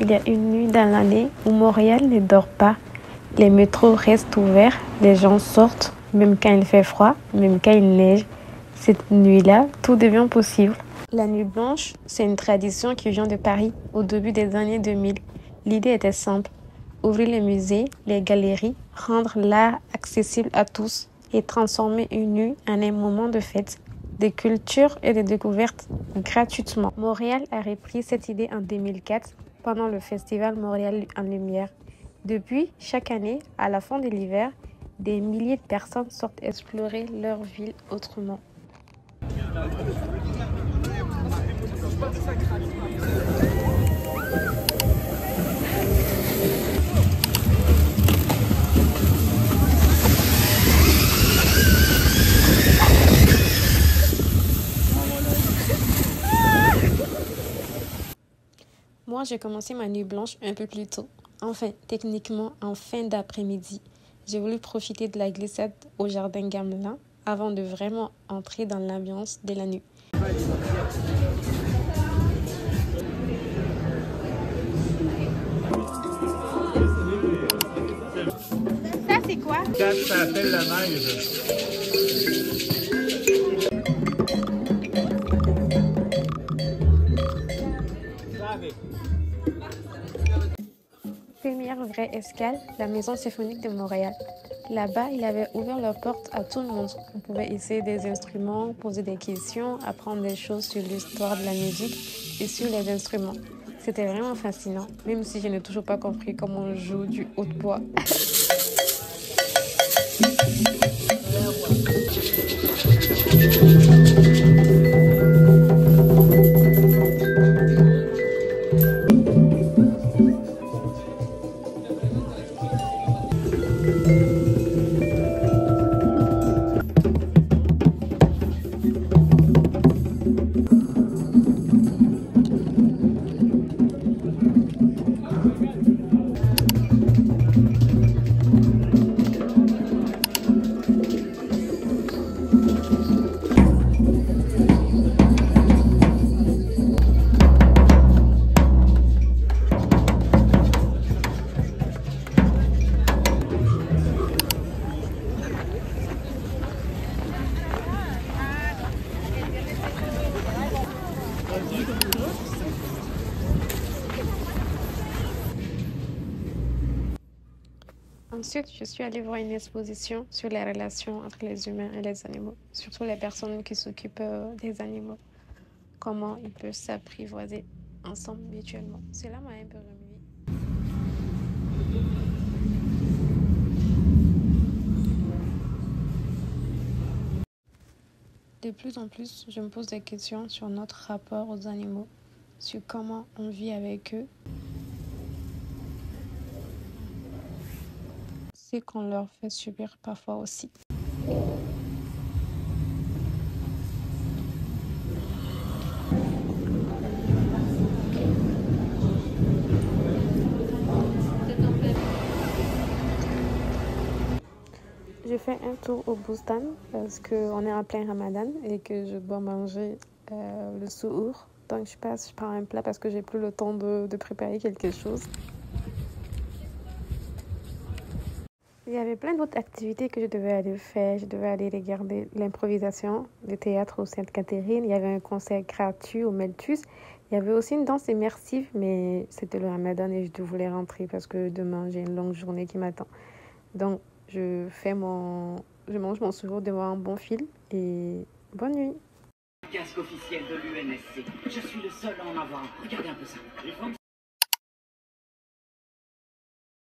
Il y a une nuit dans l'année où Montréal ne dort pas. Les métros restent ouverts, les gens sortent, même quand il fait froid, même quand il neige. Cette nuit-là, tout devient possible. La nuit blanche, c'est une tradition qui vient de Paris au début des années 2000. L'idée était simple, ouvrir les musées, les galeries, rendre l'art accessible à tous et transformer une nuit en un moment de fête, de culture et de découverte gratuitement. Montréal a repris cette idée en 2004 pendant le festival Montréal en Lumière. Depuis, chaque année, à la fin de l'hiver, des milliers de personnes sortent explorer leur ville autrement. Moi, j'ai commencé ma nuit blanche un peu plus tôt. Enfin, techniquement, en fin d'après-midi. J'ai voulu profiter de la glissade au jardin Gamelin avant de vraiment entrer dans l'ambiance de la nuit. Ça, c'est quoi? Quand ça appelle la neige. Première vraie escale, la Maison symphonique de Montréal. Là-bas, ils avaient ouvert leurs portes à tout le monde. On pouvait essayer des instruments, poser des questions, apprendre des choses sur l'histoire de la musique et sur les instruments. C'était vraiment fascinant, même si je n'ai toujours pas compris comment on joue du hautbois. Ensuite, je suis allée voir une exposition sur les relations entre les humains et les animaux, surtout les personnes qui s'occupent des animaux, comment ils peuvent s'apprivoiser ensemble mutuellement. Cela m'a un peu remué. De plus en plus, je me pose des questions sur notre rapport aux animaux, sur comment on vit avec eux, ce qu'on leur fait subir parfois aussi. Je fais un tour au Boustan parce qu'on est en plein Ramadan et que je dois manger le suhour. Donc je prends un plat parce que j'ai plus le temps de préparer quelque chose. Il y avait plein d'autres activités que je devais aller faire. Je devais aller regarder l'improvisation du théâtre au Sainte-Catherine. Il y avait un concert gratuit au Meltus. Il y avait aussi une danse immersive, mais c'était le Ramadan et je voulais rentrer parce que demain j'ai une longue journée qui m'attend. Donc je mange mon suhour devant un bon film et bonne nuit. Casque officiel de l'UNSC. Je suis le seul à en avoir. Regardez un peu ça.